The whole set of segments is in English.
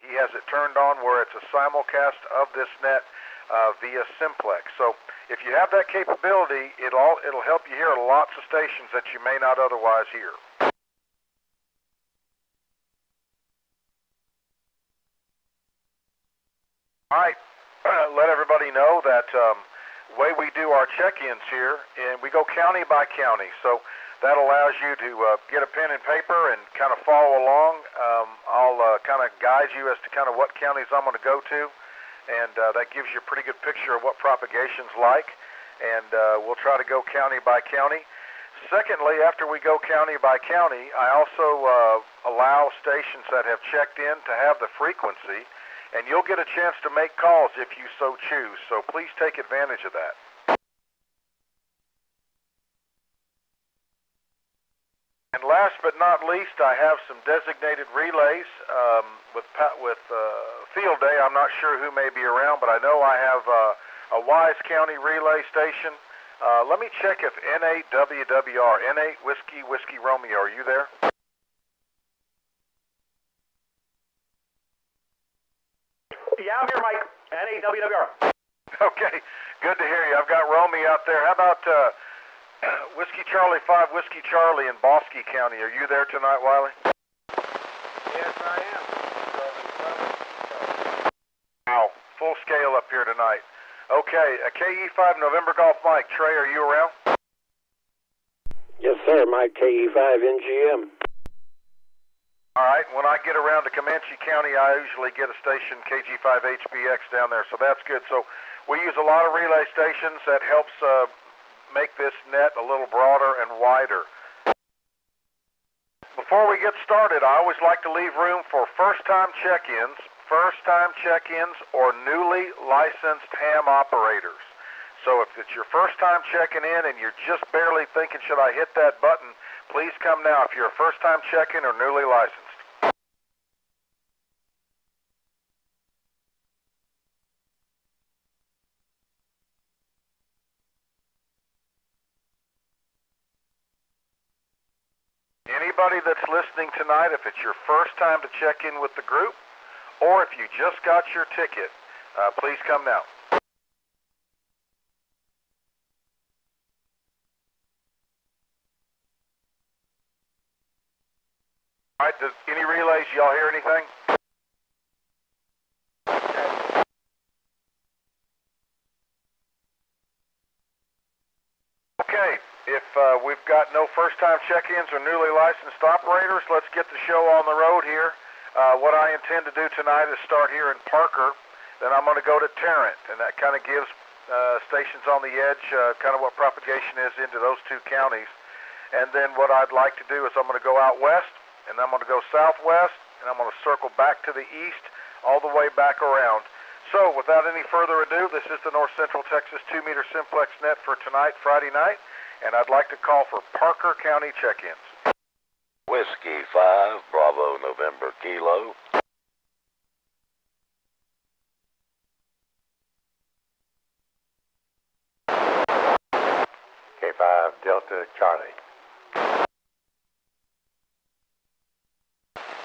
He has it turned on where it's a simulcast of this net via Simplex. So if you have that capability, it'll help you hear lots of stations that you may not otherwise hear. All right, let everybody know that way we do our check-ins here, and we go county by county. So that allows you to get a pen and paper and kind of follow along. I'll kind of guide you as to kind of what counties I'm going to go to, and that gives you a pretty good picture of what propagation's like, and we'll try to go county by county. Secondly, after we go county by county, I also allow stations that have checked in to have the frequency, and you'll get a chance to make calls if you so choose, so please take advantage of that. And last but not least, I have some designated relays with Field Day. I'm not sure who may be around, but I know I have a Wise County relay station. Let me check if N8WWR, N8 Whiskey Romeo, are you there? Yeah, I'm here, Mike. N8WWR. Okay, good to hear you. I've got Romy out there. How about Whiskey Charlie 5, Whiskey Charlie in Bosque County? Are you there tonight, Wiley? Yes, I am. Wow, full scale up here tonight. Okay, a KE5 November Golf Mike. Trey, are you around? Yes, sir. Mike KE5 NGM. All right, when I get around to Comanche County, I usually get a station KG5HBX down there, so that's good. So we use a lot of relay stations. That helps make this net a little broader and wider. Before we get started, I always like to leave room for first-time check-ins, or newly licensed ham operators. So if it's your first time checking in and you're just barely thinking, should I hit that button, please come now if you're a first-time check-in or newly licensed. Anybody that's listening tonight, if it's your first time to check in with the group, or if you just got your ticket, please come now. All right, any relays, y'all hear anything? Okay, if we've got no first-time check-ins or newly licensed operators, let's get the show on the road here. What I intend to do tonight is start here in Parker, then I'm going to go to Tarrant, and that kind of gives stations on the edge kind of what propagation is into those two counties. And then what I'd like to do is I'm going to go out west, and I'm going to go southwest, and I'm going to circle back to the east, all the way back around. So, without any further ado, this is the North Central Texas 2-meter Simplex net for tonight, Friday night, and I'd like to call for Parker County check-ins. Whiskey 5, Bravo November Kilo. K5 Delta Charlie.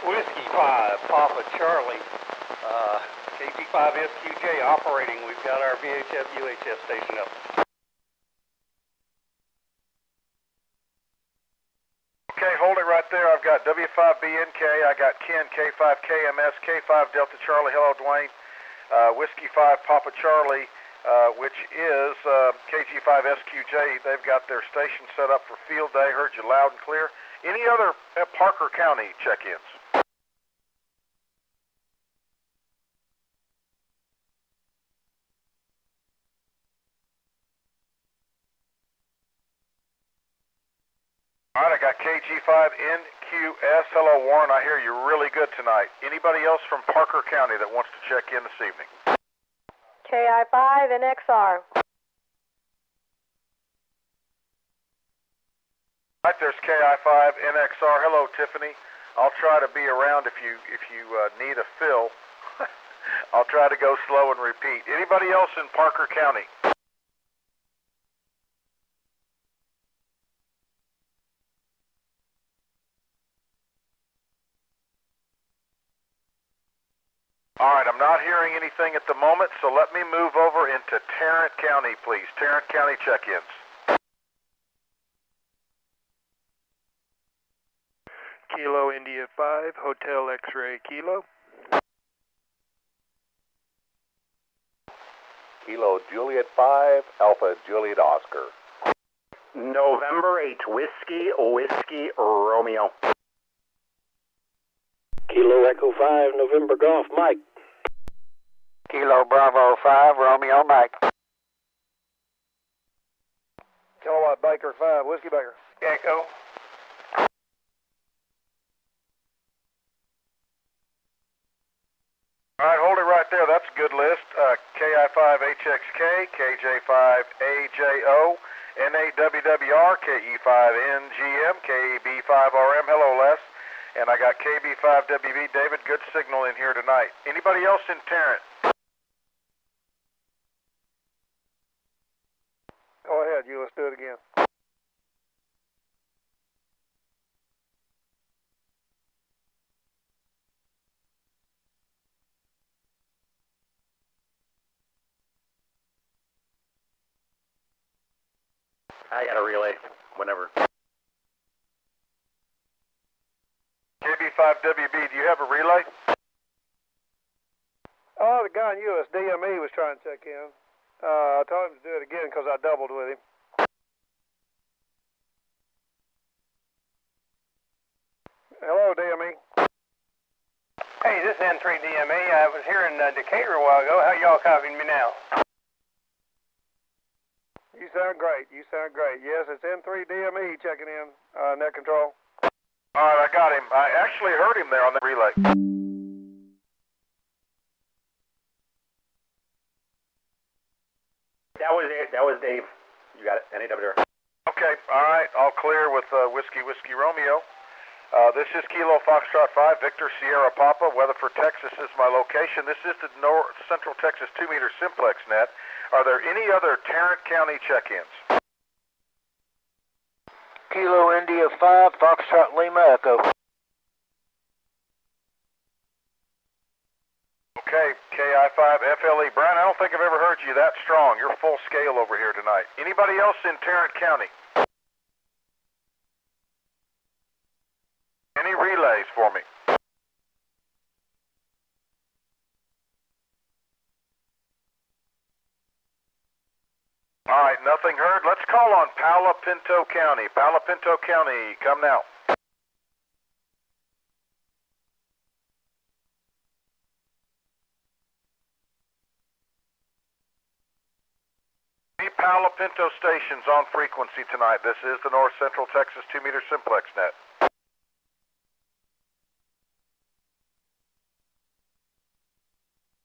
Whiskey 5, Papa Charlie. KG5SQJ operating. We've got our VHF UHF station up. Okay, hold it right there. I've got W5BNK, I got Ken, K5KMS, K5 Delta Charlie, hello Dwayne, Whiskey 5 Papa Charlie, which is KG5SQJ. They've got their station set up for Field Day, heard you loud and clear. Any other Parker County check-ins? All right, I got KG5NQS. Hello, Warren. I hear you really good tonight. Anybody else from Parker County that wants to check in this evening? KI5NXR. All right, there's KI5NXR. Hello, Tiffany. I'll try to be around if you need a fill. I'll try to go slow and repeat. Anybody else in Parker County? All right, I'm not hearing anything at the moment, so let me move over into Tarrant County, please. Tarrant County check-ins. Kilo India 5, Hotel X-Ray Kilo. Kilo Juliet 5, Alpha Juliet Oscar. November 8, Whiskey Romeo. Kilo Echo 5, November Golf, Mike. Kilo Bravo 5, Romeo Mike. Kilowatt Baker 5, Whiskey Baker. Echo. All right, hold it right there. That's a good list. KI5HXK, KJ5AJO, NAWWR, KE5NGM, KEB5RM. Hello, Les. And I got KB5WB. David, good signal in here tonight. Anybody else in Tarrant? Go ahead, you. Let's do it again. I got a relay, whenever. KB5WB, do you have a relay? Oh, the guy in US DME was trying to check in. I told him to do it again because I doubled with him. Hello, DME. Hey, this is N3DME. I was here in Decatur a while ago. How y'all copying me now? You sound great. You sound great. Yes, it's N3DME checking in, net control. All right, I got him. I actually heard him there on the relay. That was it. That was Dave. You got it. NAWR. Okay, all right. All clear with Whiskey Romeo. This is Kilo Foxtrot 5, Victor Sierra Papa. Weatherford, Texas is my location. This is the North Central Texas 2-meter Simplex net. Are there any other Tarrant County check-ins? Kilo India 5, Foxtrot Lima Echo. Okay, KI5 FLE. Brian, I don't think I've ever heard you that strong. You're full scale over here tonight. Anybody else in Tarrant County? Any relays for me? All right, nothing heard. Let's call on Palo Pinto County. Palo Pinto County, come now. Any Palo Pinto stations on frequency tonight? This is the North Central Texas 2-meter Simplex net.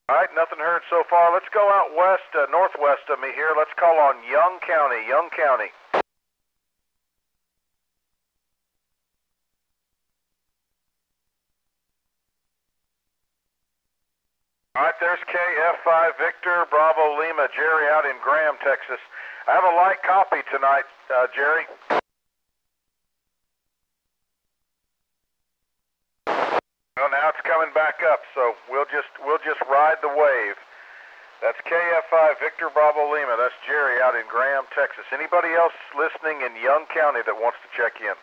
All right, nothing heard so far. Let's go out west, northwest of me here. Let's call on Young County. Young County. All right, there's KF5 Victor Bravo Lima. Jerry out in Graham, Texas. I have a light copy tonight, Jerry. Well, now it's coming back up, so we'll just ride the wave. That's KF5 Victor Bravo Lima. That's Jerry out in Graham, Texas. Anybody else listening in Young County that wants to check in?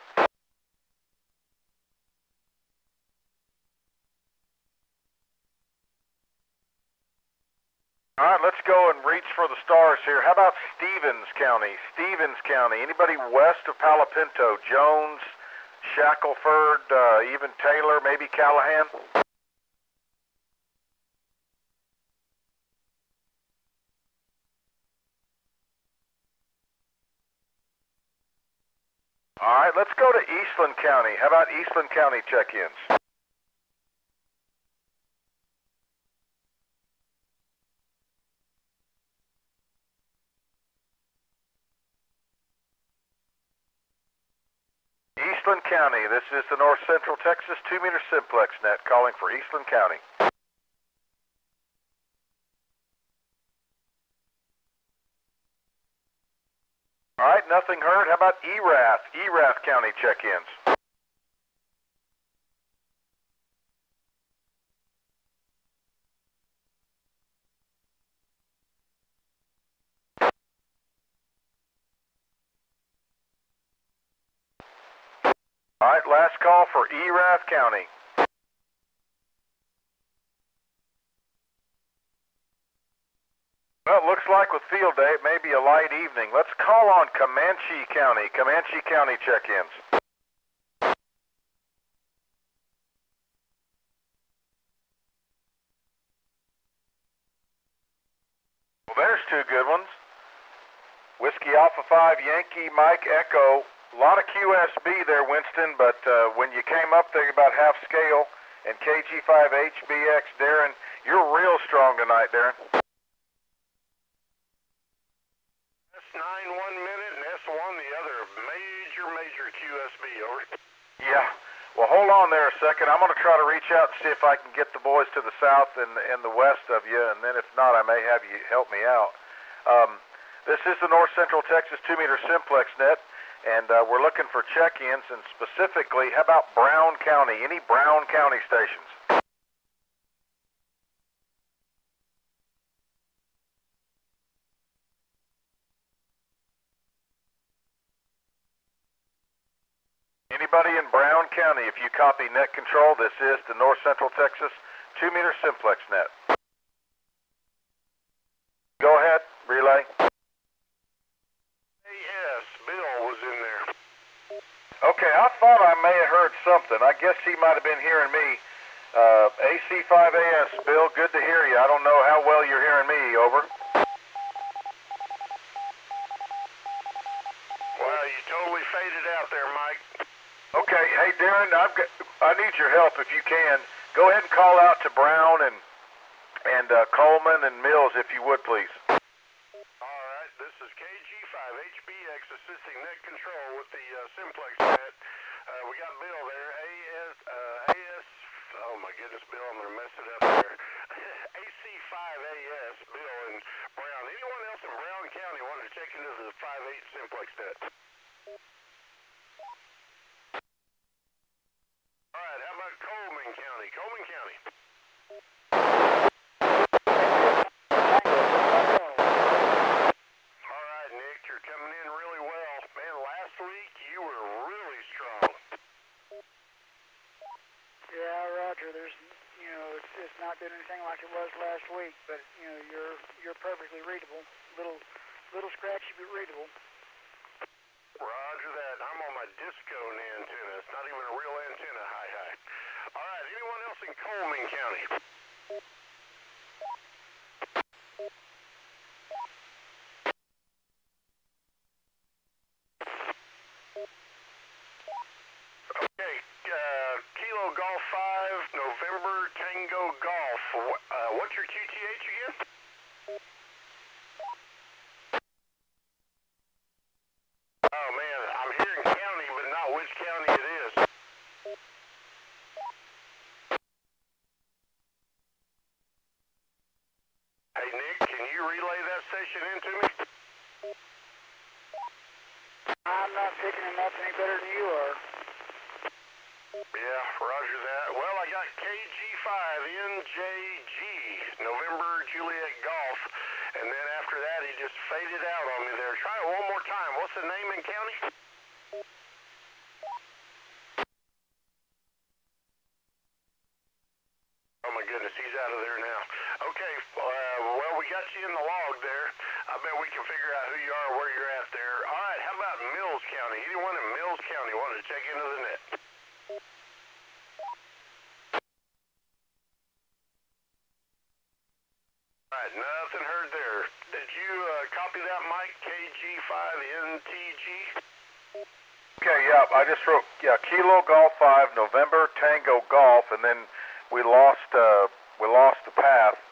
All right, let's go and reach for the stars here. How about Stevens County? Stevens County. Anybody west of Palo Pinto? Jones, Shackelford, even Taylor, maybe Callahan? All right, let's go to Eastland County. How about Eastland County check-ins? Eastland County, this is the North Central Texas 2-meter Simplex net calling for Eastland County. All right, nothing heard. How about Erath? Erath County check-ins. All right, last call for Erath County. Well, it looks like with field day, it may be a light evening. Let's call on Comanche County. Comanche County check-ins. Well, there's two good ones. Whiskey Alpha 5, Yankee Mike Echo. A lot of QSB there, Winston, but when you came up there about half scale, and KG5 HBX, Darren, you're real strong tonight, Darren. S9 1 minute and S1 the other. Major QSB, over. Yeah. Well, hold on there a second. I'm going to try to reach out and see if I can get the boys to the south and the west of you, and then if not, I may have you help me out. This is the North Central Texas 2-meter Simplex net, and we're looking for check-ins, and specifically, how about Brown County? Any Brown County stations? Anybody in Brown County, if you copy net control, this is the North Central Texas 2-meter Simplex net. Go ahead, relay. Yes, Bill was in there. Okay, I thought I may have heard something. I guess he might have been hearing me. AC5AS, Bill, good to hear you. I don't know how well you're hearing me, over. Wow, you totally faded out there, Mike. Okay, hey Darren, I need your help if you can. Go ahead and call out to Brown and Coleman and Mills, if you would, please. All right, this is KG5 HBX assisting net control with the Simplex net. We got Bill there. AS. Oh my goodness, Bill, I'm gonna mess it up there. AC5AS, Bill and Brown. Anyone else in Brown County wanted to check into the 5.8 Simplex net? All right, how about Coleman County? Coleman County. All right, Nick, you're coming in really well. Man, last week you were really strong. Yeah, Roger. There's, it's not been anything like it was last week, but you're perfectly readable. Little scratchy, but readable. Roger that. I'm on my disco antenna. It's not even a real antenna. Hi. All right, anyone else in Coleman County? Okay, Kilo Golf 5, November Tango Golf. What's your QTH again? Oh man, I'm hearing county, but not which county it is. Hey Nick, can you relay that station into me? I'm not picking him up any better than you are. Yeah, roger that. Well, I got KG5NJG, November Juliet Golf, and then after that he just faded out on me there. Try it one more time. What's the name and county? Oh my goodness, he's out of there now. Okay, well, we got you in the log there. I bet we can figure out who you are, where you're at there. All right, how about Mills County? Anyone in Mills County wanted to check into the net? All right, nothing heard there. Did you copy that, Mike? KG5NTG? Okay, yeah, I just wrote, Kilo Golf 5, November Tango Golf, and then we lost the path,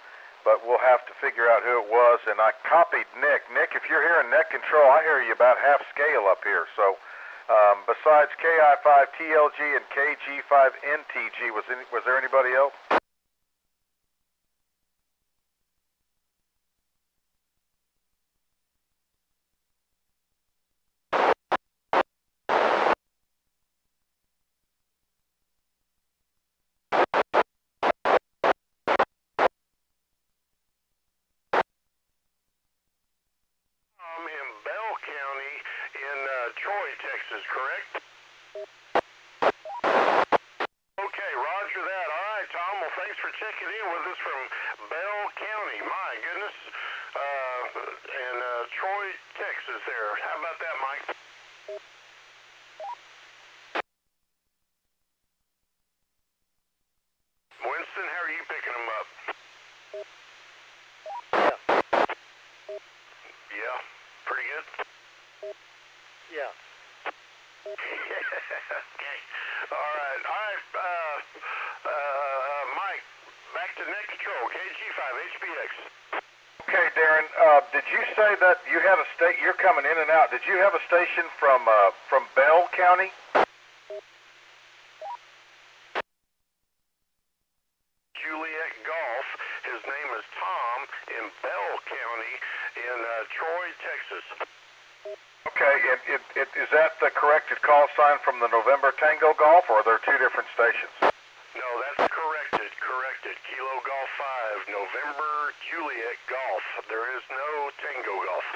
but we'll have to figure out who it was, and I copied Nick. Nick, if you're hearing net control, I hear you about half scale up here, so besides KI5TLG and KG5NTG, was there anybody else? In Bell County in Troy, Texas, correct? for checking in with us from Bell County. My goodness. And Troy, Texas there. How about that, Mike? Winston, how are you picking them up? Yeah, pretty good? Yeah. Okay. All right. Mike, back to net control, KG5 HBX. Okay, Darren, did you say that you had a you're coming in and out, did you have a station from Bell County? Juliet Golf, his name is Tom, in Bell County in Troy, Texas. Okay, is that the corrected call sign from the November Tango Golf, or are there two different stations? No, that's corrected. Kilo Golf 5, November Juliet Golf. There is no Tango Golf.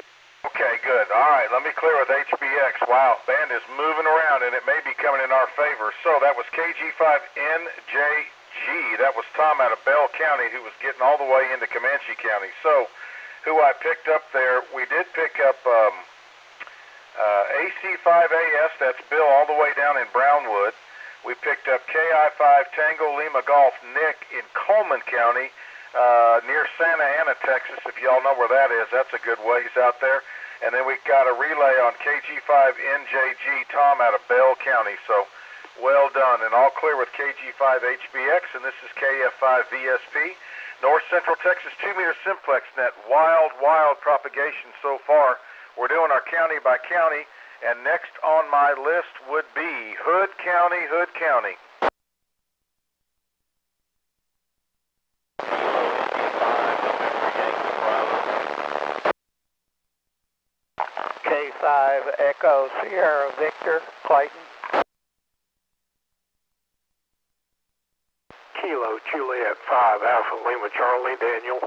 Okay, good. All right, let me clear with HBX. Wow, band is moving around, and it may be coming in our favor. So that was KG5NJG. That was Tom out of Bell County, who was getting all the way into Comanche County. So who I picked up there, we did pick up AC5AS, that's Bill, all the way down in Brownwood. We picked up KI5 Tango Lima Golf Nick in Coleman County, near Santa Ana, Texas, if y'all know where that is. That's a good ways out there. And then we got a relay on KG5NJG Tom out of Bell County. So well done, and all clear with KG5HBX, and this is KF5VSP. North Central Texas 2-meter Simplex net. Wild propagation so far. We're doing our county by county, and next on my list would be Hood County. K5 Echo Sierra Victor Clayton. Kilo Juliet 5 Alpha Lima Charlie Daniel.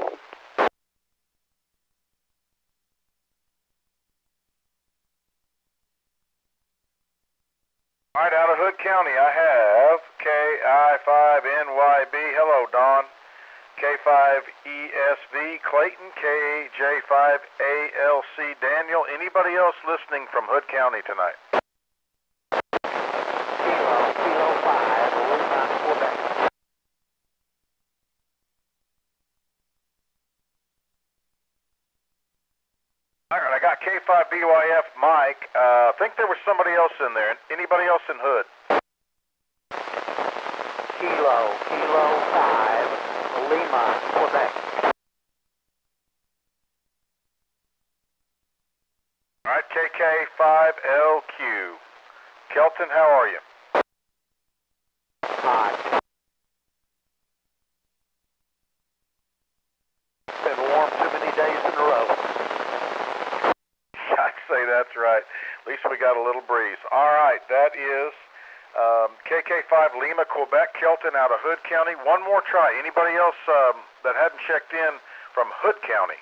All right, out of Hood County, I have KI5NYB, hello, Don. K5ESV, Clayton, KJ5ALC, Daniel. Anybody else listening from Hood County tonight? Kilo 5, Lima, Quebec. All right, I got K5BYF, Mike. I think there was somebody else in there. Anybody else in Hood? Kilo 5, Lima, Quebec. All right, KK5LQ. Kelton, how are you? Hi. Been warm too many days in a row. I'd say that's right. At least we got a little breeze. All right, that is KK5 Lima, Quebec, Kelton out of Hood County. One more try. Anybody else that hadn't checked in from Hood County?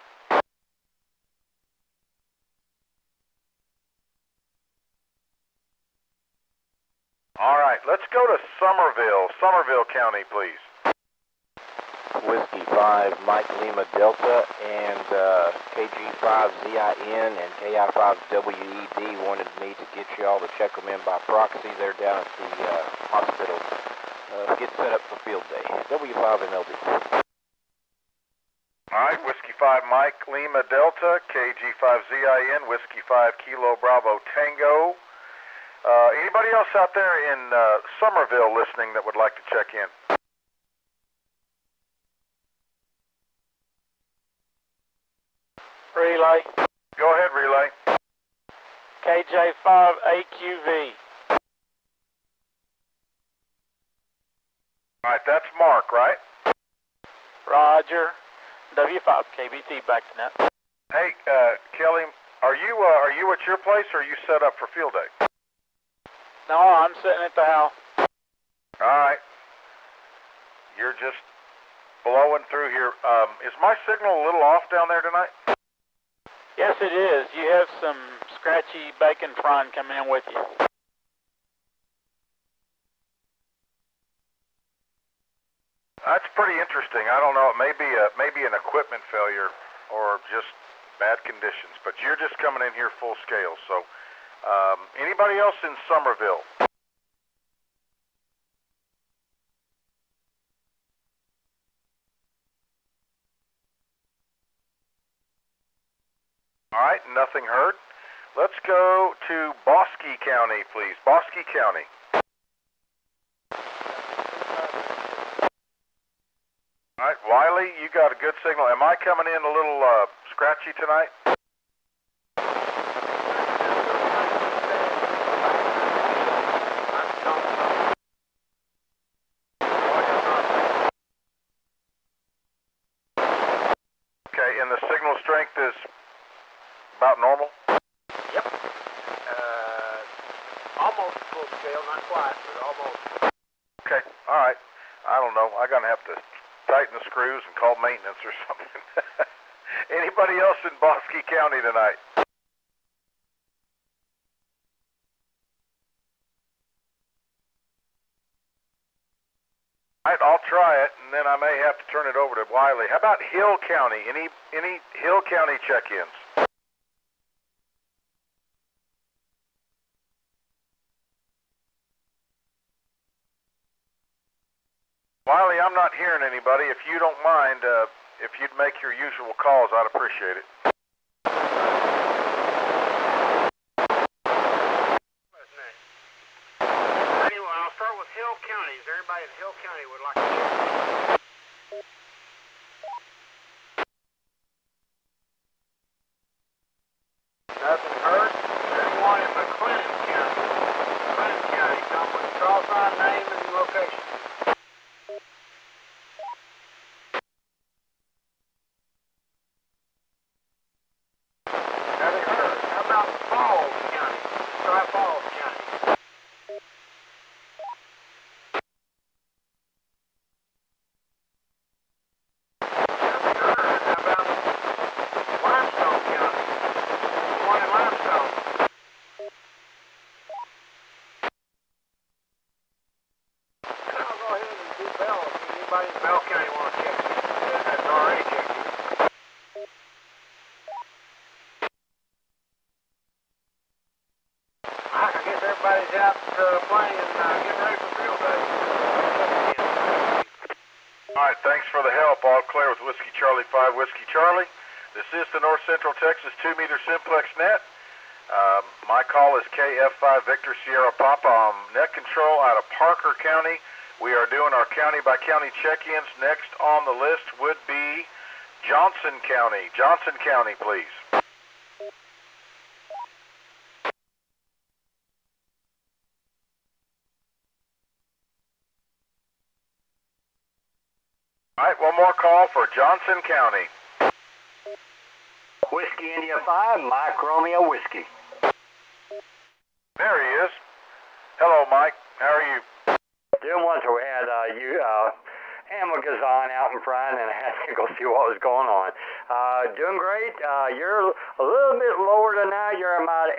All right, let's go to Somerville County, please. Whiskey 5 Mike Lima Delta and KG5ZIN and KI5WED wanted me to get y'all to check them in by proxy. They're down at the hospital. Get set up for field day. W5 and LD. All right, Whiskey 5 Mike Lima Delta, KG5ZIN, Whiskey 5 Kilo Bravo Tango. Anybody else out there in Somerville listening that would like to check in? Relay. Go ahead, relay. KJ5AQV. All right, that's Mark, right? Roger. W5 KBT back to net. Hey, Kelly, are you at your place, or are you set up for field day? No, I'm sitting at the house. All right. You're just blowing through here. Is my signal a little off down there tonight? Yes, it is. You have some scratchy bacon frying coming in with you. That's pretty interesting. I don't know. It may be an equipment failure or just bad conditions. But you're just coming in here full scale. So, anybody else in Somerville? All right, nothing heard. Let's go to Bosque County, please. Bosque County. All right, Wiley, you got a good signal. Am I coming in a little scratchy tonight? Okay, and the signal strength is about normal? Yep. Almost full scale, not quite, but almost. Okay, all right. I don't know. I'm going to have to tighten the screws and call maintenance or something. Anybody else in Bosque County tonight? All right, I'll try it, and then I may have to turn it over to Wiley. How about Hill County? Any Hill County check-ins? Wiley, I'm not hearing anybody. If you don't mind, if you'd make your usual calls, I'd appreciate it. What's next? Anyway, I'll start with Hill County. Is there anybody in Hill County would like to check? Nothing heard. Anyone in McLennan County? McLennan County, come with call sign, name, and location. Nothing heard. How about Falls County? Try Falls County. Nothing heard. How about Limestone County? One in Limestone. I'll go ahead and do Bell. If anybody in Bell County want to check it, that's already checked it. I guess everybody's out playing and getting ready for field day. All right, thanks for the help. All clear with Whiskey Charlie 5, Whiskey Charlie. This is the North Central Texas 2-meter Simplex net. My call is KF5 Victor Sierra Papa. I'm net control out of Parker County. We are doing our county-by-county check-ins. Next on the list would be Johnson County. Johnson County, please. All right, one more call for Johnson County. Whiskey India 5, Mike Romeo Whiskey. There he is. Hello, Mike. How are you? Doing one, so we had Amazon out in front, and I had to go see what was going on. Doing great. You're a little bit lower than that. You're about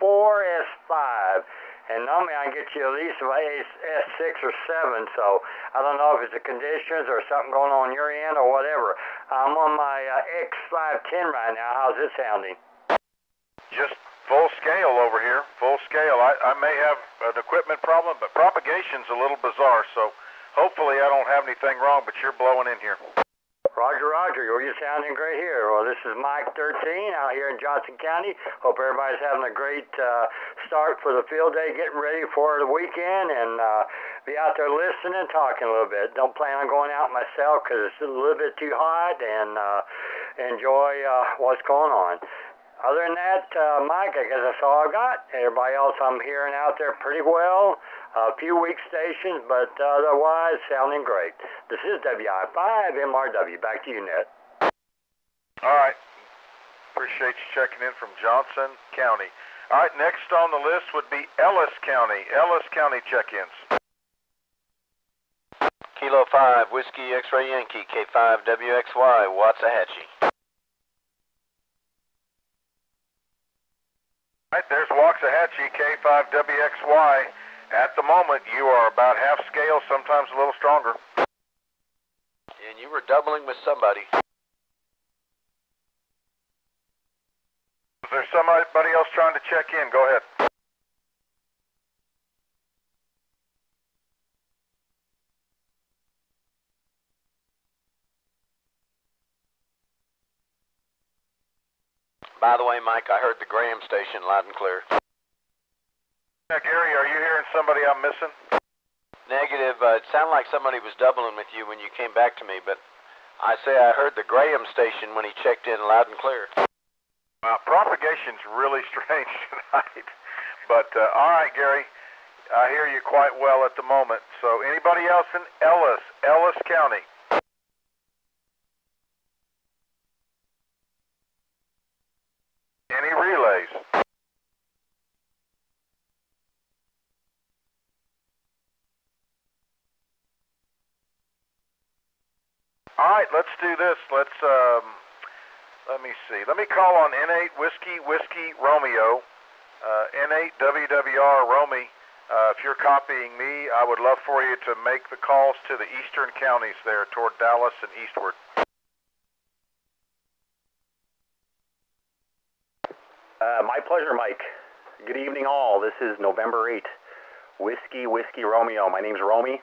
S4, S5. And normally I can get you at least S6 or 7, so I don't know if it's the conditions or something going on your end or whatever. I'm on my X510 right now. How's it sounding? Just full scale over here. Full scale. I may have an equipment problem, but propagation's a little bizarre, so hopefully I don't have anything wrong, but you're blowing in here. Roger, Roger. You're sounding great here. Well, this is Mike 13 out here in Johnson County. Hope everybody's having a great start for the field day, getting ready for the weekend, and be out there listening and talking a little bit. Don't plan on going out myself because it's a little bit too hot, and enjoy what's going on. Other than that, Mike, I guess that's all I got. Everybody else I'm hearing out there pretty well. A few weak stations, but otherwise sounding great. This is WI5MRW. Back to you, Ned. All right. Appreciate you checking in from Johnson County. All right, next on the list would be Ellis County. Ellis County check-ins. Kilo 5, Whiskey X-Ray Yankee, K5WXY, Waxahachie. All right, there's Waxahachie, K5WXY. At the moment, you are about half scale, sometimes a little stronger. You were doubling with somebody. Is there somebody else trying to check in? Go ahead. By the way, Mike, I heard the Graham station loud and clear. Yeah, Gary, are you hearing somebody I'm missing? Negative. It sounded like somebody was doubling with you when you came back to me, but I say I heard the Graham station when he checked in loud and clear. Propagation's really strange tonight. But, all right, Gary, I hear you quite well at the moment. So anybody else in Ellis County? Any relays? All right, let's do this. Let me see. Let me call on N8 Whiskey Romeo, N8 WWR Romy. If you're copying me, I would love for you to make the calls to the eastern counties there toward Dallas and eastward. My pleasure, Mike. Good evening, all. This is November 8th. Whiskey Romeo. My name's Romy.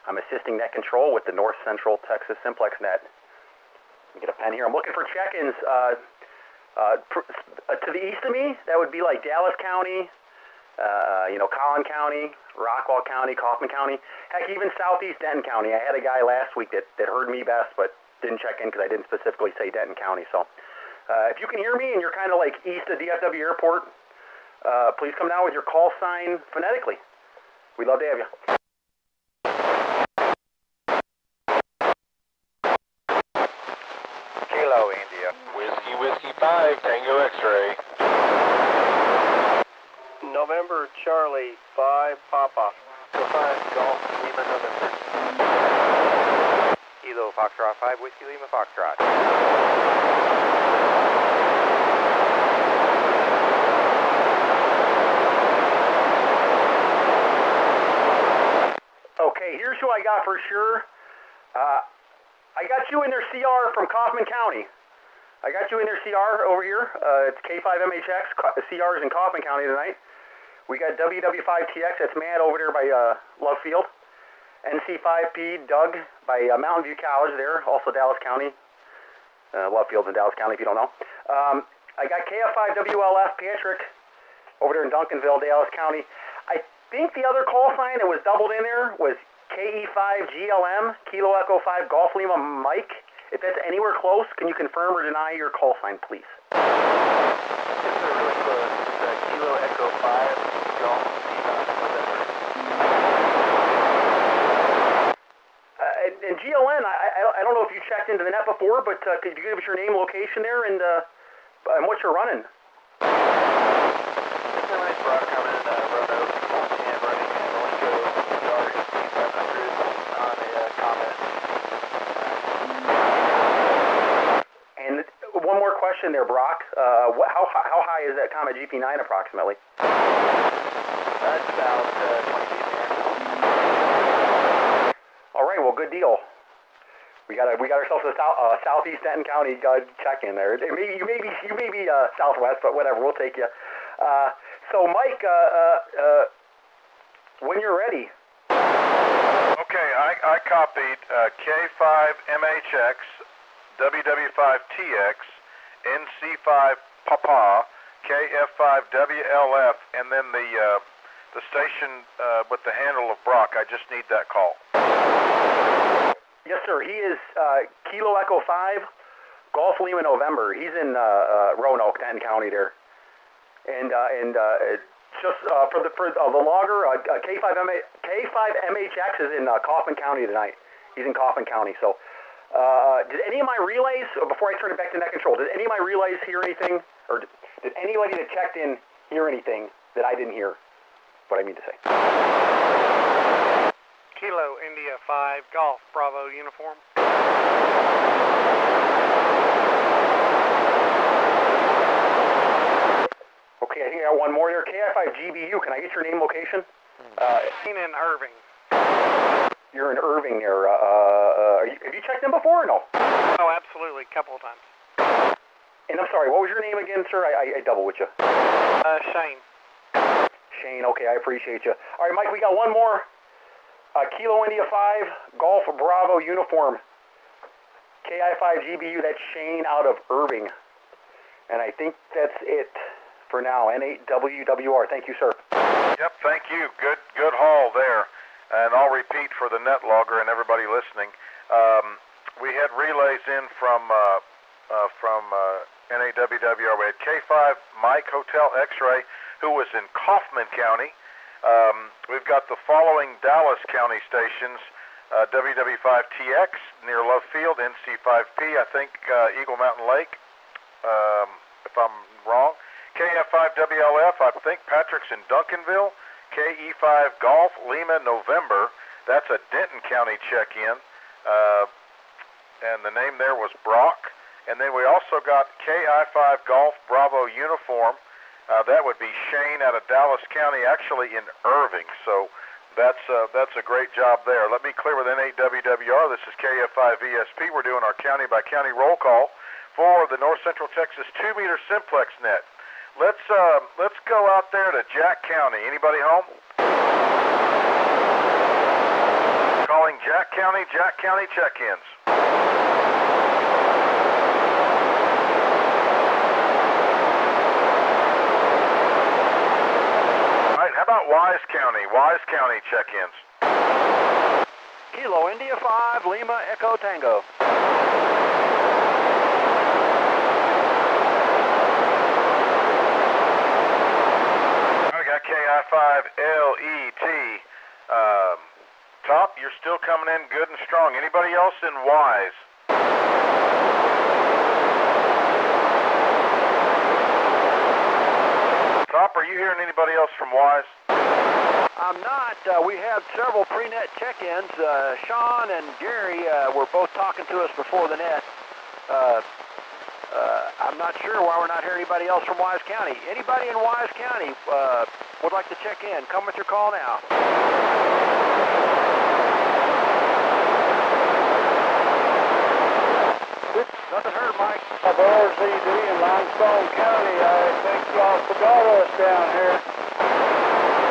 I'm assisting net control with the North Central Texas Simplex net. Let me get a pen here. I'm looking for check-ins to the east of me. That would be like Dallas County, Collin County, Rockwall County, Kaufman County. Heck, even southeast Denton County. I had a guy last week that heard me best, but didn't check in because I didn't specifically say Denton County. So if you can hear me and you're kind of like east of DFW Airport, please come down with your call sign phonetically. We'd love to have you. Kilo, India. Whiskey 5, Tango X-ray. November Charlie 5 Papa. 5 Golf Lima November. Kilo Foxtrot 5 Whiskey Lima Foxtrot. Okay, here's who I got for sure. I got you in their CR from Kaufman County. I got you in their CR over here. It's K5MHX. CR's in Kaufman County tonight. We got WW5TX. That's Matt over there by Love Field. NC5P Doug by Mountain View College there, also Dallas County. Love Field's in Dallas County if you don't know. I got KF5WLF Patrick over there in Duncanville, Dallas County. I think the other call sign that was doubled in there was KE5GLM, Kilo Echo 5 Golf Lima Mike. If that's anywhere close, can you confirm or deny your call sign, please? It's really close. It's Kilo Echo 5 Golf Lima November. And GLN, I don't know if you checked into the net before, but could you give us your name, location there, and what you're running? Nice Brock coming in Roanoke and running an Elenco Mirage B3016 on a Comet. And one more question there, Brock. How high is that Comet GP9 approximately? That's about 20 feet in the air. All right, well, good deal. We got ourselves a southeast Denton County check in there. You may be southwest, but whatever, we'll take you. So, Mike, when you're ready. Okay, I copied K5MHX, WW5TX, NC5 Papa, KF5WLF, and then the station with the handle of Brock. I just need that call. Yes, sir. He is Kilo Echo 5, Golf Lima November. He's in Roanoke, Denton County there. And just for the logger, K5MHX is in Kaufman County tonight. He's in Kaufman County. So, did any of my relays, before I turn it back to net control, did any of my relays hear anything, or did anybody that checked in hear anything that I didn't hear? What I mean to say. Kilo India 5 Golf Bravo Uniform. Okay, I think I got one more there. KI5GBU, can I get your name, location? In Irving. You're in Irving there. have you checked in before or no? Oh, absolutely, a couple of times. And I'm sorry, what was your name again, sir? I double with you. Shane. Shane, okay, I appreciate you. All right, Mike, we got one more. Kilo India 5, Golf Bravo uniform. KI5 GBU, that's Shane out of Irving. And I think that's it for now. N8WWR, thank you, sir. Yep, thank you. Good haul there. And I'll repeat for the net logger and everybody listening. We had relays in from N8WWR. We had K5 Mike Hotel X-Ray, who was in Kaufman County. We've got the following Dallas County stations: WW5TX near Love Field, NC5P, I think Eagle Mountain Lake, if I'm wrong. KF5WLF, I think Patrick's in Duncanville. KE5 Golf Lima November, that's a Denton County check-in, and the name there was Brock. And then we also got KI5 Golf Bravo uniform. That would be Shane out of Dallas County, actually in Irving. So that's a great job there. Let me clear with N8WWR. This is KF5 ESP. We're doing our county-by-county roll call for the North Central Texas 2-meter Simplex net. Let's go out there to Jack County. Anybody home? Calling Jack County check-ins. How about Wise County check-ins? Kilo India 5, Lima Echo Tango. I got KI5 LET. Top, you're still coming in good and strong. Anybody else in Wise? Top, are you hearing anybody else from Wise? I'm not. We have several pre-net check-ins. Sean and Gary were both talking to us before the net. I'm not sure why we're not hearing anybody else from Wise County. Anybody in Wise County would like to check in? Come with your call now. Nothing heard, Mike. RZD in Limestone County. I think y'all forgot us down here.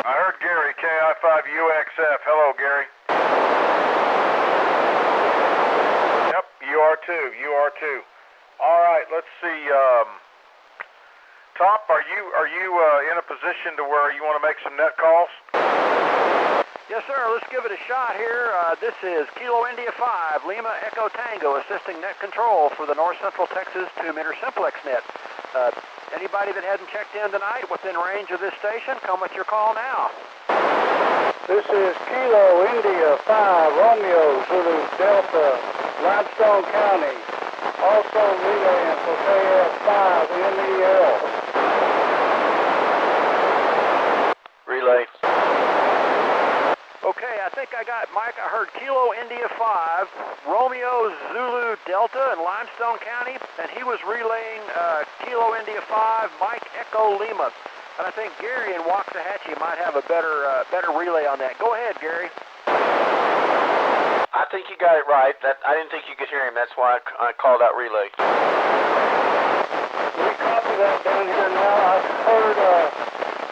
I heard Gary, KI5UXF. Hello, Gary. Yep, you are too. All right, let's see. Top, are you in a position to where you want to make some net calls? Yes, sir. Let's give it a shot here. This is Kilo India 5, Lima Echo Tango, assisting net control for the North Central Texas 2-meter Simplex net. Anybody that hadn't checked in tonight within range of this station, come with your call now. This is Kilo India 5, Romeo Zulu Delta, Limestone County. Also relaying for KF5 MEL. Relay. Okay, I think I got, Mike, I heard Kilo India 5, Romeo Zulu Delta in Limestone County, and he was relaying Kilo India 5, Mike Echo Lima. And I think Gary in Waxahachie might have a better relay on that. Go ahead, Gary. I think you got it right. I didn't think you could hear him. That's why I called out relay. We copy that down here now. I've heard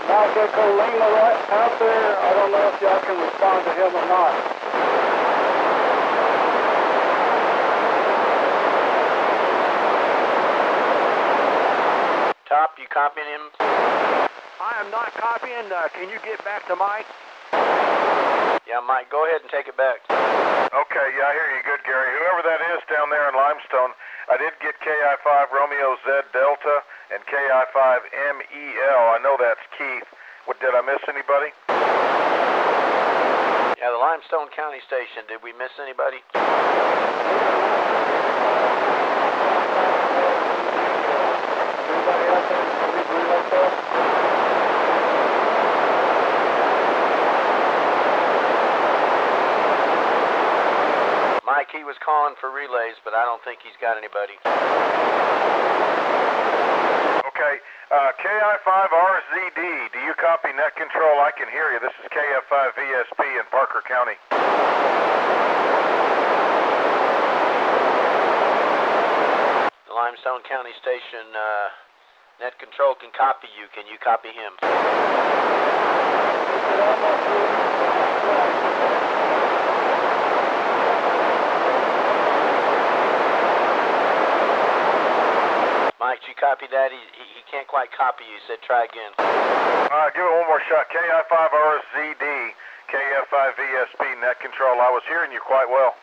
Mike Echo Lima right out there. I don't know if y'all can respond to him or not. Top, you copying him? I am not copying. Can you get back to Mike? Yeah, Mike, go ahead and take it back. Okay, yeah, I hear you good, Gary. Whoever that is down there in Limestone, I did get KI5 Romeo Z Delta and KI5 MEL. I know that's Keith. Did I miss anybody? Yeah, the Limestone County station. Did we miss anybody? Mike, he was calling for relays, but I don't think he's got anybody. Okay, KI5RZD, do you copy net control? I can hear you. This is KF5VSP in Parker County. station, Net Control can copy you. Can you copy him? Mike, you copy that? He can't quite copy you. He said try again. All right, give it one more shot. KI5RZD, KF5VSP, Net Control. I was hearing you quite well.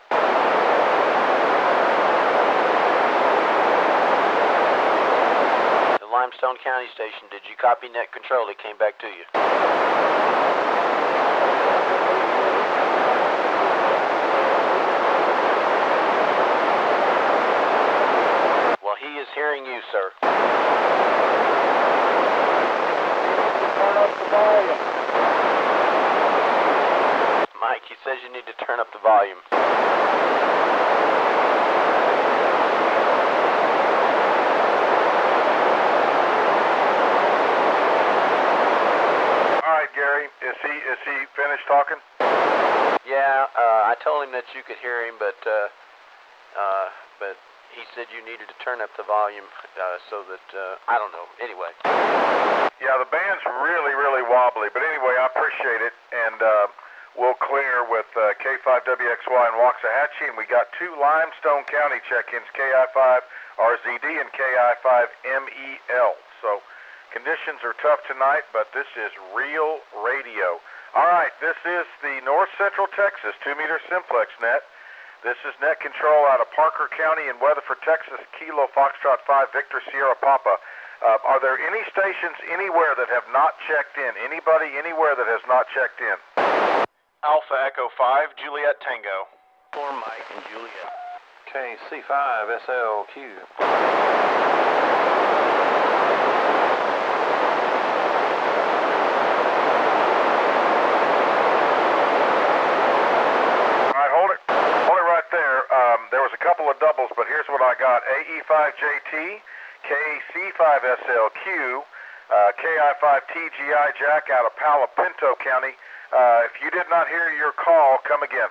The Limestone County station, did you copy Net Control? It came back to you. Well, he is hearing you, sir. Turn up the volume. Mike, he says you need to turn up the volume. Gary, is he finished talking? Yeah, I told him that you could hear him, but he said you needed to turn up the volume so that I don't know. Anyway. Yeah, the band's really, really wobbly, but anyway, I appreciate it, and we'll clear with K5WXY and Waxahachie, and we got 2 Limestone County check-ins, KI5RZD and KI5MEL. So. Conditions are tough tonight, but this is real radio. All right, this is the North Central Texas 2-meter Simplex net. This is Net Control out of Parker County in Weatherford, Texas, Kilo Foxtrot 5, Victor Sierra Papa. Are there any stations anywhere that have not checked in? Anybody anywhere that has not checked in? Alpha Echo 5, Juliet Tango. For Mike and Juliet. KC5SLQ. There was a couple of doubles, but here's what I got. AE5JT, KC5SLQ, KI5TGI Jack out of Palo Pinto County. If you did not hear your call, come again.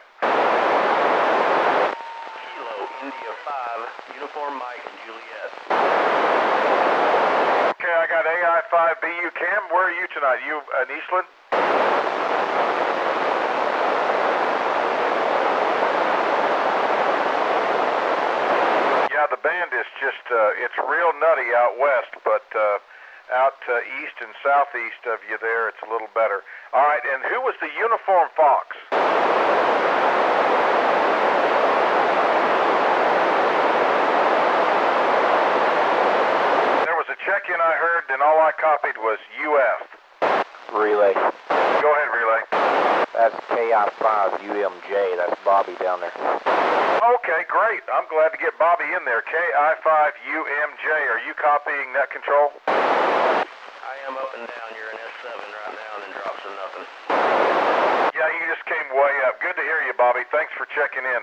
Kilo India 5, Uniform Mike and Juliet. Okay, I got AI5BU Cam. Where are you tonight? You in Eastland? Yeah, the band is just, it's real nutty out west, but out east and southeast of you there, it's a little better. All right, and who was the Uniform Fox? There was a check-in I heard, and all I copied was UF. Relay. Go ahead, Relay. That's KI5UMJ. That's Bobby down there. Okay, great. I'm glad to get Bobby in there. KI5UMJ. Are you copying Net Control? I am up and down. You're in S7 right now and then drops to nothing. Yeah, you just came way up. Good to hear you, Bobby. Thanks for checking in.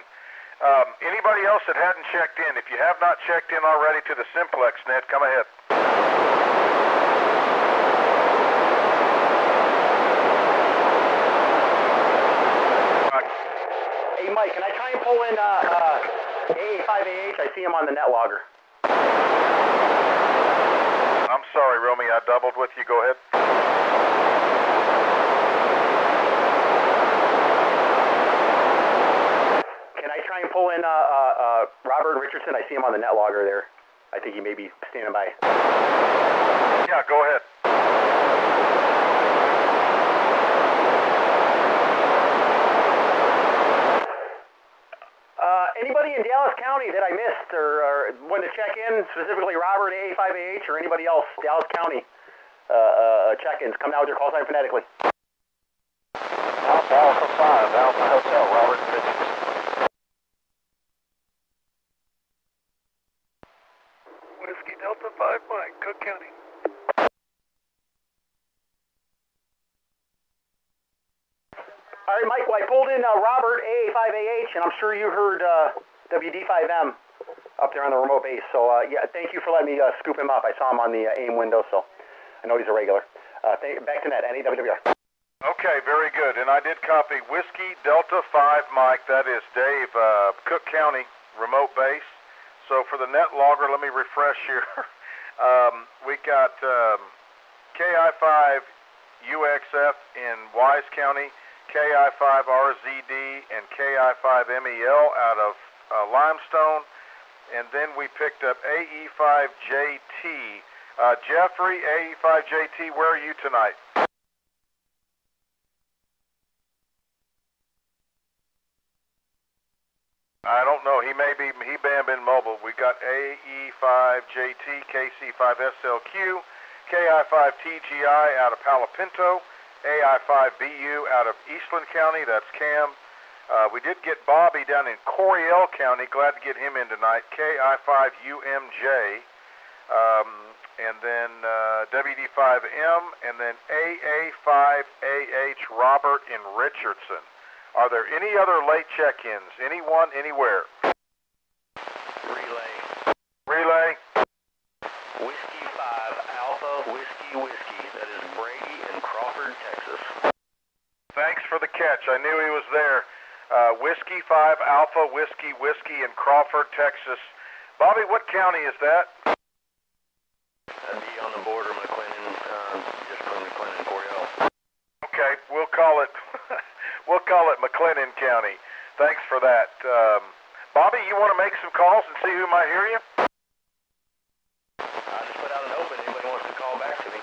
Anybody else that hadn't checked in, if you have not checked in already to the Simplex net, come ahead. Hey, Mike, can I try and pull in AA5AH? I see him on the net logger. I'm sorry, Romy, I doubled with you. Go ahead. Can I try and pull in Robert Richardson? I see him on the net logger there. I think he may be standing by. Yeah, go ahead. Anybody in Dallas County that I missed or wanted to check in, specifically Robert, AA5AH, or anybody else, Dallas County check-ins, come down with your call sign phonetically. Alpha 5, Alpha Hotel, Robert Richardson. Whiskey Delta 5 Mike, Cook County. All right, Mike, well, I pulled in Robert, AA5AH, and I'm sure you heard WD5M up there on the remote base. So, yeah, thank you for letting me scoop him up. I saw him on the AIM window, so I know he's a regular. Back to net, NAWWR. Okay, very good. And I did copy Whiskey Delta 5 Mike. That is Dave, Cook County remote base. So for the net logger, let me refresh here. We got KI5 UXF in Wise County, KI5 RZD, and KI5 MEL out of Limestone. And then we picked up AE5JT. Jeffrey, AE5JT, where are you tonight? I don't know. He may have been mobile. We got AE5JT, KC5SLQ, KI5TGI out of Palo Pinto, AI5BU out of Eastland County. That's Cam. We did get Bobby down in Coryell County. Glad to get him in tonight. KI5UMJ, and then WD5M, and then AA5AH Robert in Richardson. Are there any other late check-ins? Anyone, anywhere? Relay. Relay. Whiskey 5 Alpha Whiskey. That is Brady in Crawford, Texas. Thanks for the catch. I knew he was there. Whiskey 5 Alpha Whiskey in Crawford, Texas. Bobby, what county is that? That'd be on the border of McLennan, just from McLennan and Coryell. Okay, we'll call it McLennan County. Thanks for that. Bobby, you want to make some calls and see who might hear you? I just put out an open. Anybody wants to call back to me?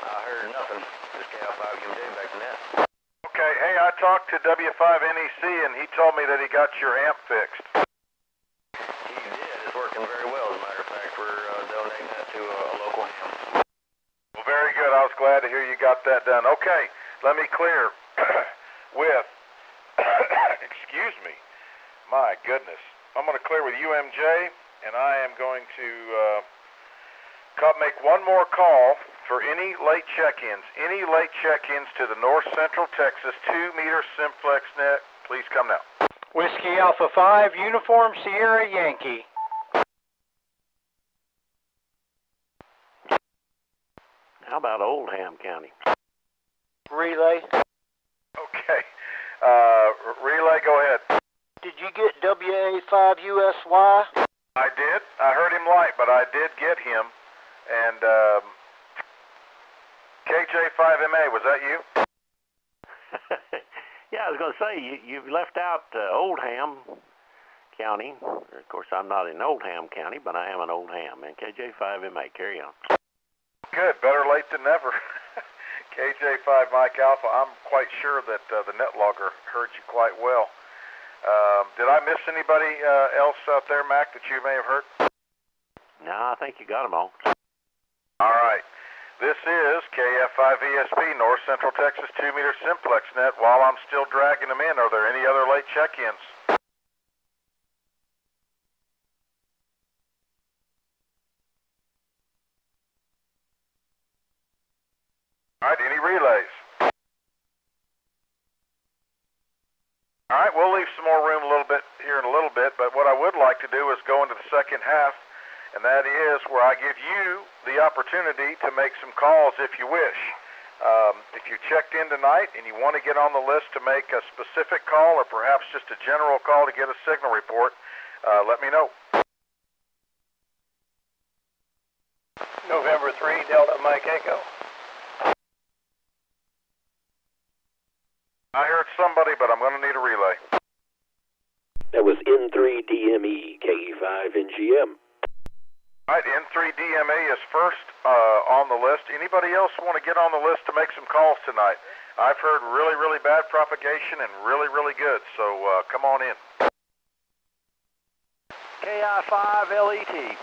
I heard nothing. Just KI5UMJ back to net. Okay, hey, I talked to W5NEC and he told me that he got your amp fixed. He did. It's working very well. As a matter of fact, we're donating that to a local ham. Well, very good. I was glad to hear you got that done. Okay, let me clear with, excuse me, my goodness. I'm going to clear with UMJ, and I am going to make one more call for any late check-ins. Any late check-ins to the North Central Texas 2-meter Simplex net, please come now. Whiskey Alpha 5, Uniform Sierra Yankee. How about Oldham County? Relay. Okay. Relay, go ahead. Did you get WA5USY? I did. I heard him light, but I did get him. And KJ5MA, was that you? Yeah, I was going to say, you left out Oldham County. Of course, I'm not in Oldham County, but I am in Oldham. And KJ5MA, carry on. Good. Better late than never. KJ5 Mike Alpha, I'm quite sure that the net logger heard you quite well. Did I miss anybody else out there, Mac, that you may have heard? No, I think you got them all. All right. This is KF5ESP, North Central Texas 2-meter Simplex net. While I'm still dragging them in, are there any other late check-ins? All right, any relays? All right, we'll leave some more room a little bit here in a little bit, but what I would like to do is go into the second half, and that is where I give you the opportunity to make some calls if you wish. If you checked in tonight and you want to get on the list to make a specific call or perhaps just a general call to get a signal report, let me know. November 3, Delta Mike Echo. I heard somebody, but I'm going to need a relay. That was N3DME, KE5NGM. All right, N3DMA is first on the list. Anybody else want to get on the list to make some calls tonight? I've heard really, really bad propagation and really, really good, so come on in. KI5LET.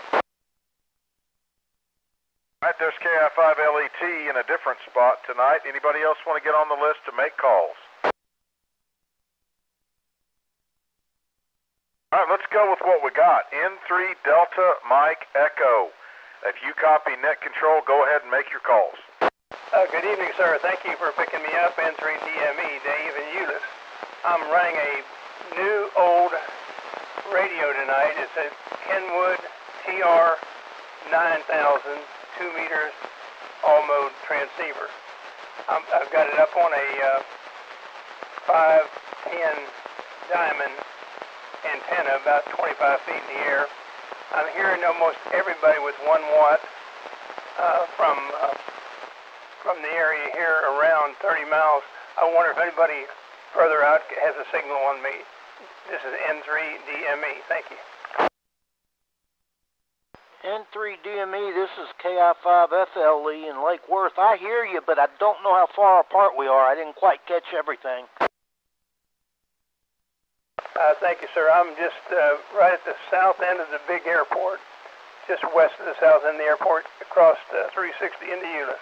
All right, there's KI5LET in a different spot tonight. Anybody else want to get on the list to make calls? All right, let's go with what we got. N3 Delta Mike Echo. If you copy net control, go ahead and make your calls. Good evening, sir. Thank you for picking me up, N3DME, Dave and Euless. I'm running a new old radio tonight. It's a Kenwood TR 9000 2 meters all-mode transceiver. I've got it up on a 510 Diamond antenna about 25 feet in the air. I'm hearing almost everybody with 1 watt from the area here around 30 miles. I wonder if anybody further out has a signal on me. This is N3DME. Thank you. N3DME, this is KI5FLE in Lake Worth. I hear you, but I don't know how far apart we are. I didn't quite catch everything. Thank you, sir. I'm just right at the south end of the big airport, just west of the south end of the airport, across 360 into Euless.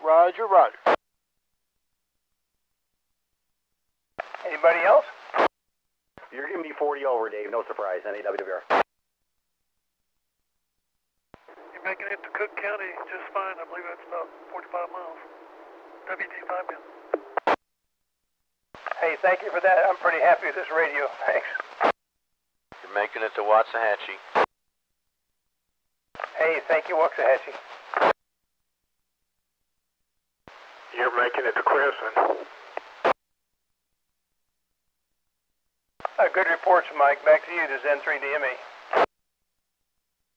Roger, roger. Anybody else? You're giving me 40 over, Dave. No surprise. NAWWR. You're making it to Cook County just fine. I believe that's about 45 miles. WD5 in. Hey, thank you for that. I'm pretty happy with this radio. Thanks. You're making it to Waxahachie. Hey, thank you, Waxahachie. You're making it to Crescent. Good reports, Mike. Back to you. This is N3DME.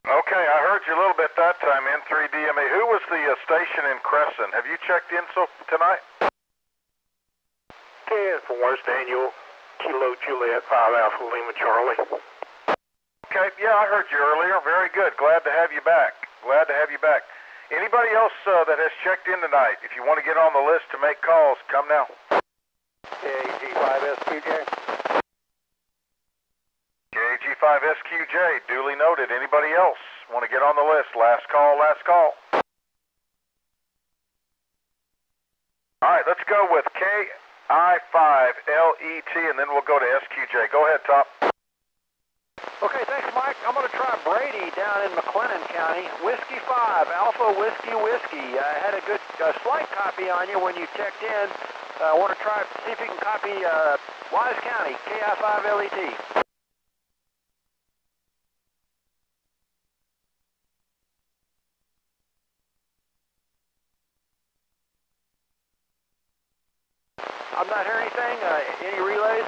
Okay, I heard you a little bit that time, N3DME. Who was the station in Crescent? Have you checked in tonight? 10 for West Daniel, Kilo Juliet 5 Alpha Lima Charlie. Okay, yeah, I heard you earlier. Very good. Glad to have you back. Glad to have you back. Anybody else that has checked in tonight? If you want to get on the list to make calls, come now. KG5SQJ. KG5SQJ, duly noted. Anybody else want to get on the list? Last call, last call. All right, let's go with KI5LET, and then we'll go to SQJ. Go ahead, Top. Okay, thanks, Mike. I'm going to try Brady down in McLennan County. Whiskey 5, Alpha Whiskey Whiskey. I had a good slight copy on you when you checked in. I want to try, see if you can copy Wise County, KI5LET. I'm not hearing anything. Any relays?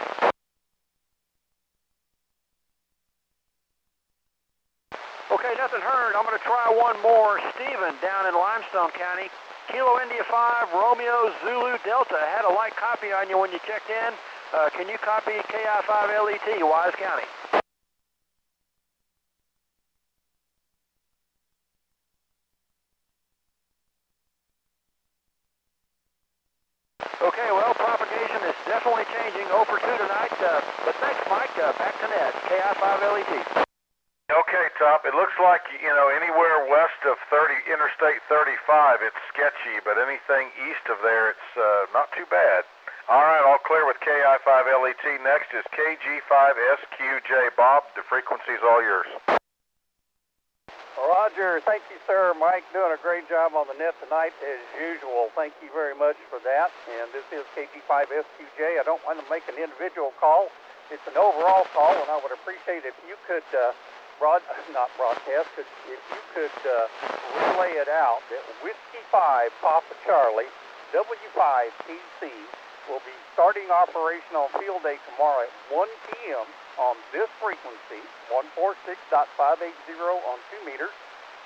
Okay, nothing heard. I'm going to try one more. Stephen down in Limestone County. Kilo India 5, Romeo Zulu Delta. I had a light copy on you when you checked in. Can you copy KI5LET, Wise County? Okay, well, propagation is definitely changing over 2 tonight, but thanks, Mike. Back to net, KI5LET. Okay, Top, it looks like, anywhere west of Interstate 35, it's sketchy, but anything east of there, it's not too bad. All right, all clear with KI5LET. Next is KG5SQJ. Bob, the frequency's all yours. Roger, thank you, sir. Mike, doing a great job on the net tonight, as usual. Thank you very much for that. And this is KG5SQJ. I don't want to make an individual call. It's an overall call, and I would appreciate if you could if you could relay it out that Whiskey 5 Papa Charlie W5TC will be starting operation on field day tomorrow at 1 p.m. on this frequency, 146.580 on 2 meters,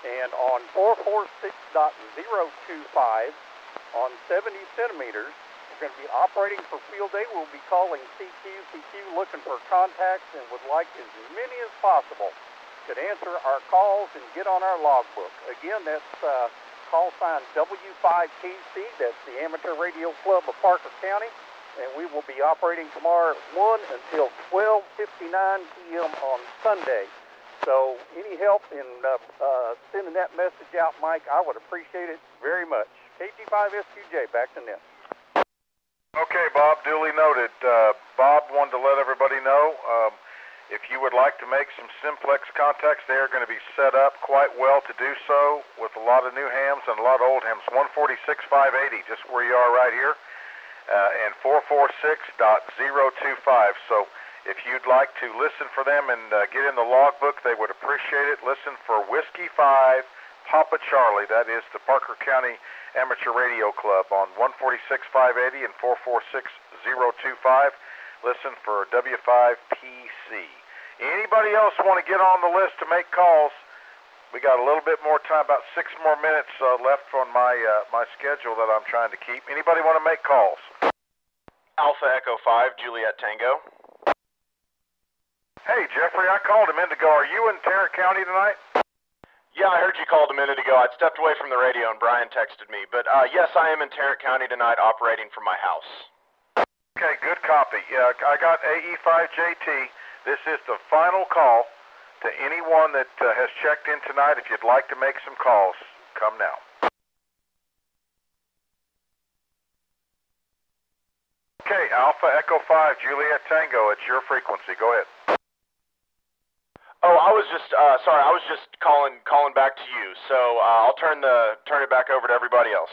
and on 446.025 on 70 centimeters. We're going to be operating for field day. We'll be calling CQ looking for contacts and would like as many as possible could answer our calls and get on our logbook. Again, that's call sign W5TC. That's the Amateur Radio Club of Parker County. And we will be operating tomorrow at 1 until 12:59 p.m. on Sunday. So any help in sending that message out, Mike, I would appreciate it very much. KG5SQJ, back to net. Okay, Bob, duly noted. Bob wanted to let everybody know if you would like to make some Simplex contacts, they are going to be set up quite well to do so with a lot of new hams and a lot of old hams. 146.580, just where you are right here, and 446.025. So If you'd like to listen for them and get in the logbook, they would appreciate it. Listen for Whiskey 5, Papa Charlie. That is the Parker County Amateur Radio Club on 146-580 and 446-025. Listen for W5PC. Anybody else want to get on the list to make calls? We got a little bit more time, about 6 more minutes left on my schedule that I'm trying to keep. Anybody want to make calls? Alpha Echo 5, Juliet Tango. Hey, Jeffrey, I called a minute ago. Are you in Tarrant County tonight? Yeah, I heard you called a minute ago. I'd stepped away from the radio and Brian texted me. But yes, I am in Tarrant County tonight operating from my house. Okay, good copy. Yeah, I got AE5JT. This is the final call to anyone that has checked in tonight. If you'd like to make some calls, come now. Okay, Alpha Echo 5, Juliet Tango, it's your frequency. Go ahead. Oh, I was just sorry. I was just calling back to you. So I'll turn it back over to everybody else.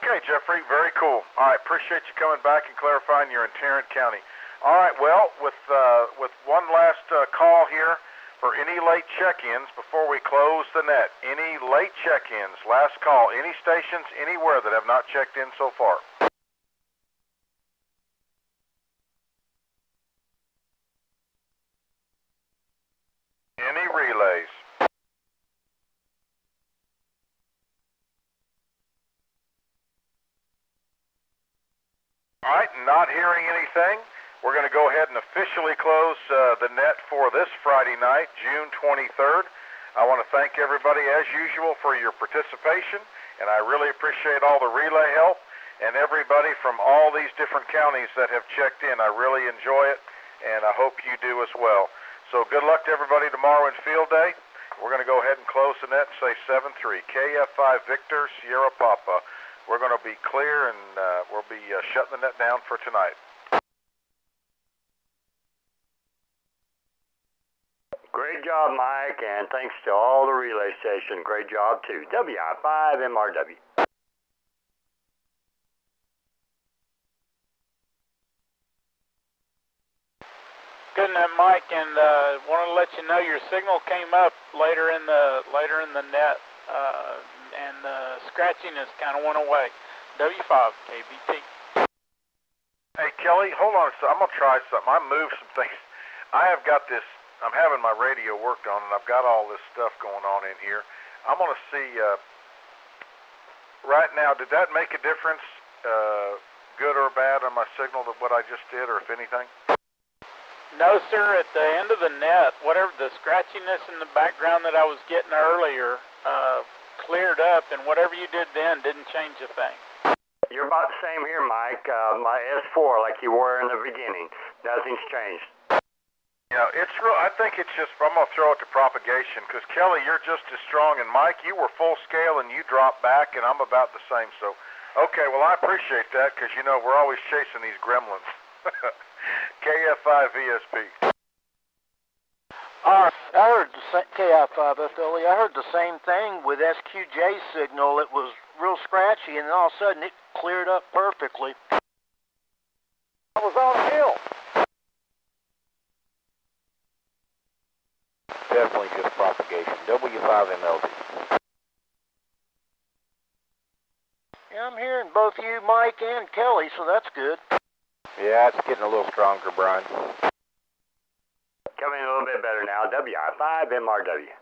Okay, Jeffrey, very cool. All right, appreciate you coming back and clarifying you're in Tarrant County. All right, well, with one last call here for any late check-ins before we close the net. Any late check-ins, last call, any stations anywhere that have not checked in so far. Any relays? All right, not hearing anything. We're going to go ahead and officially close the net for this Friday night, June 23rd. I want to thank everybody, as usual, for your participation, and I really appreciate all the relay help and everybody from all these different counties that have checked in. I really enjoy it, and I hope you do as well. So good luck to everybody tomorrow in field day. We're going to go ahead and close the net and say 7-3. KF5 Victor, Sierra Papa. We're going to be clear, and we'll be shutting the net down for tonight. Great job, Mike, and thanks to all the relay station. Great job, too. WI5MRW. Good night, Mike, and wanted to let you know your signal came up later in the net, and the scratchiness kind of went away. W5 KBT. Hey Kelly, hold on a second. I'm gonna try something. I moved some things. I have got this. I'm having my radio worked on, and I've got all this stuff going on in here. I'm gonna see right now. Did that make a difference, good or bad, on my signal? That what I just did, or if anything? No, sir. At the end of the net, whatever the scratchiness in the background that I was getting earlier cleared up, and whatever you did then didn't change a thing. You're about the same here, Mike. My S4, like you were in the beginning. Nothing's changed. Yeah, it's real. I think it's just. I'm gonna throw it to propagation because Kelly, you're just as strong, and Mike, you were full scale and you dropped back, and I'm about the same. So, okay. Well, I appreciate that because you know we're always chasing these gremlins. KF5 ESP. I heard the KI5FLE. I heard the same thing with SQJ's signal. It was real scratchy, and then all of a sudden it cleared up perfectly. I was on a hill. Definitely just propagation. W5MLD. Yeah, I'm hearing both you, Mike, and Kelly, so that's good. Yeah, it's getting a little stronger, Brian. Coming a little bit better now. WI5MRW.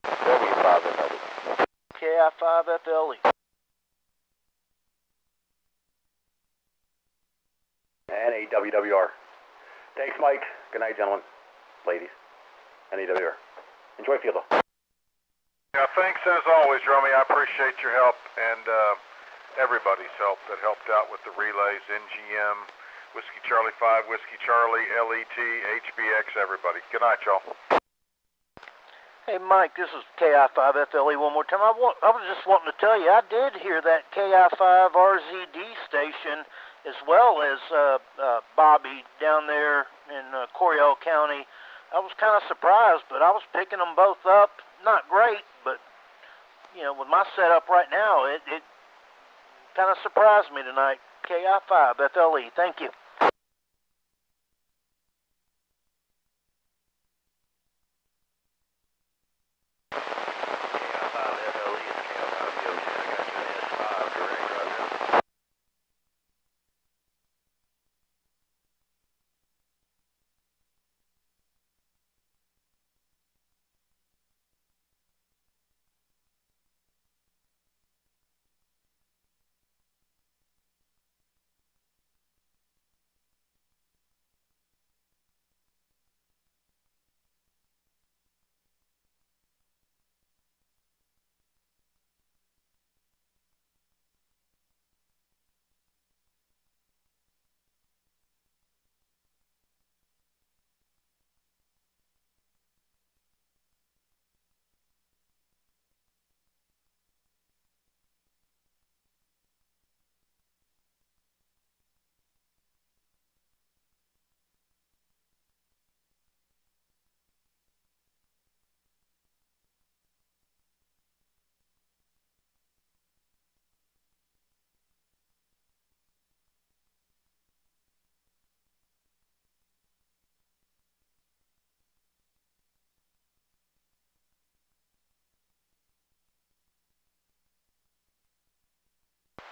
W5MLD. KI5FLE. And AWWR. Thanks, Mike. Good night, gentlemen, ladies, and AWR. Enjoy field though. Yeah, thanks as always, Romy. I appreciate your help and everybody's help that helped out with the relays. NGM, Whiskey Charlie 5, Whiskey Charlie, LET, HBX, everybody. Good night, y'all. Hey, Mike, this is KI5FLE one more time. I was just wanting to tell you, I did hear that KI5RZD station as well as Bobby down there in Coryell County. I was kind of surprised, but I was picking them both up. Not great, but, you know, with my setup right now, it kind of surprised me tonight. KI5FLE. Thank you.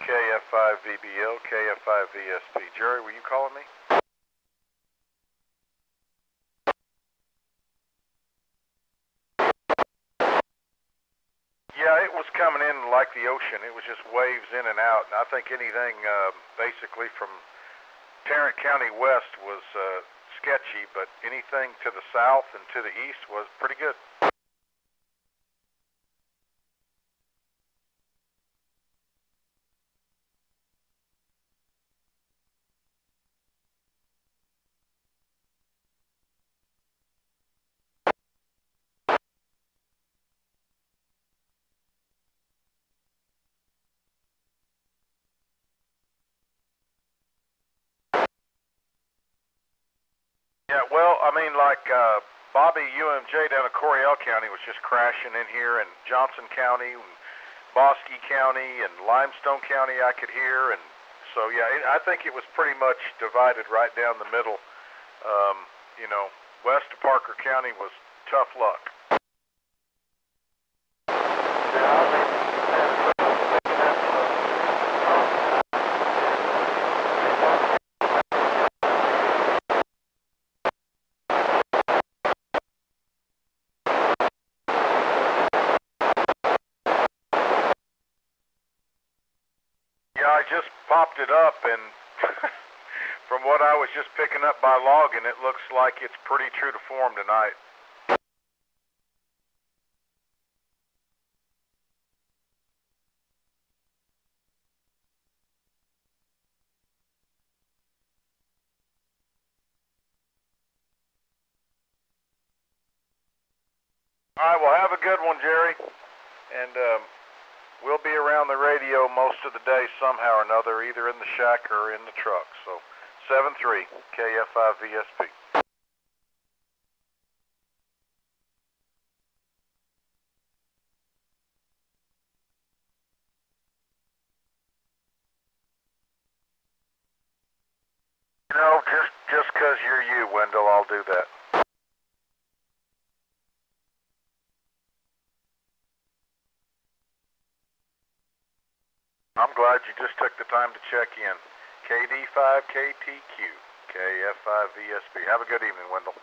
KF5VBL, KF5VSP. Jerry, were you calling me? Yeah, it was coming in like the ocean. It was just waves in and out. And I think anything basically from Tarrant County west was sketchy, but anything to the south and to the east was pretty good. Yeah, well, I mean, like Bobby UMJ down in Coryell County was just crashing in here, and Johnson County, and Bosque County, and Limestone County I could hear, and so yeah, I think it was pretty much divided right down the middle. You know, west of Parker County was tough luck. I just popped it up, and from what I was just picking up by logging, it looks like it's pretty true to form tonight. All right, well, have a good one, Jerry, and we'll be around the radio most of the day somehow or another, either in the shack or in the truck. So, 7-3, KF5VSP. You know, just 'cause you're you, Wendell, I'll do that. I'm glad you just took the time to check in. KD5KTQ, KF5VSP. Have a good evening, Wendell.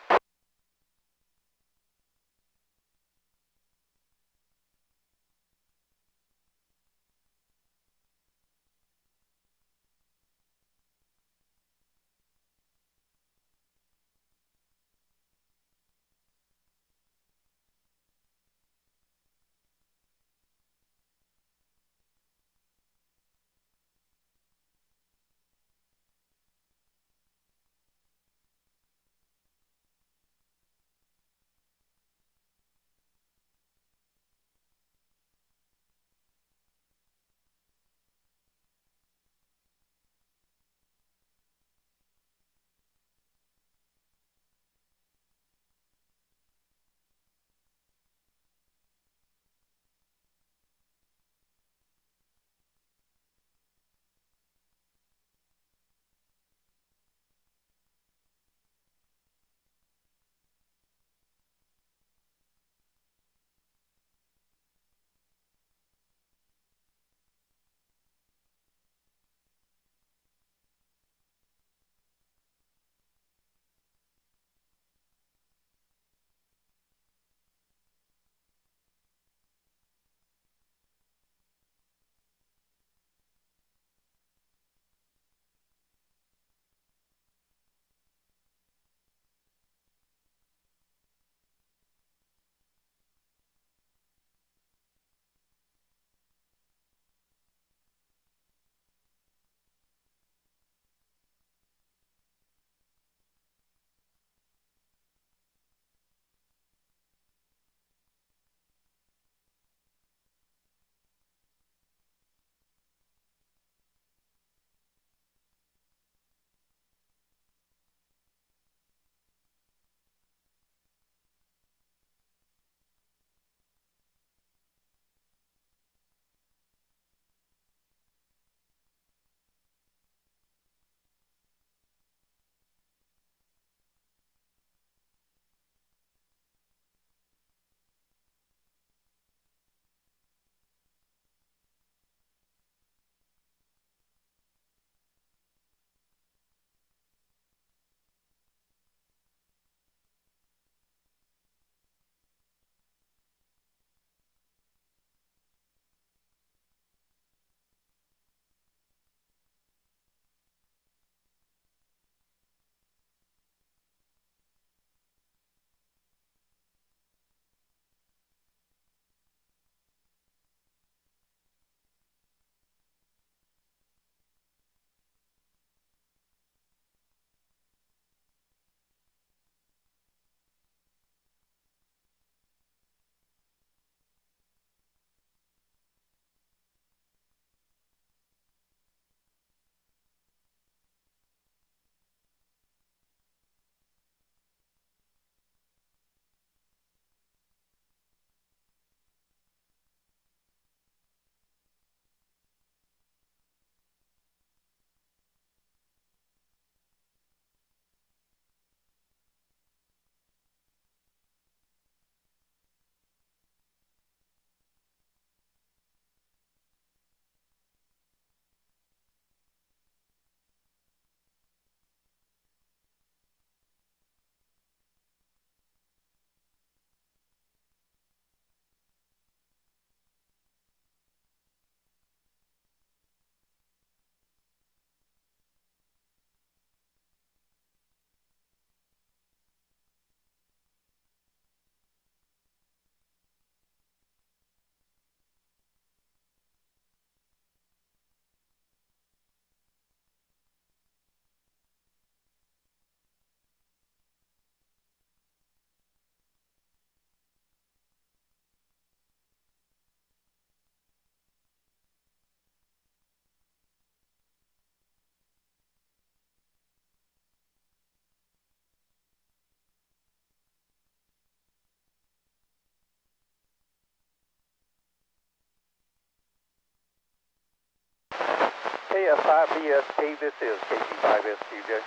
KF5BST, this is KG5SQJ.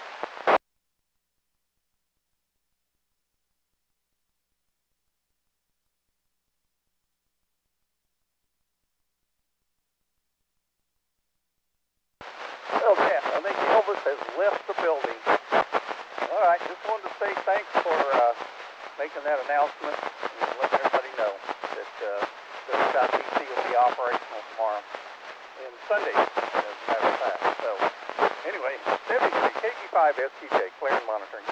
Well, Jeff, I think Elvis has left the building. All right, just wanted to say thanks for making that announcement and letting everybody know that the .cc will be operational tomorrow and Sunday, as a matter of fact. So, anyway, KG5SQJ, clearing monitoring.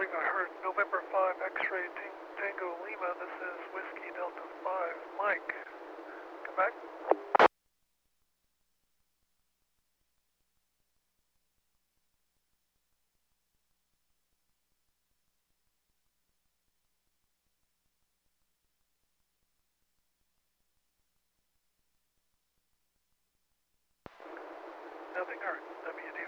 believe I heard November 5 X-ray Tango Lima. This is Whiskey Delta 5. Mike, come back. Nothing heard. WD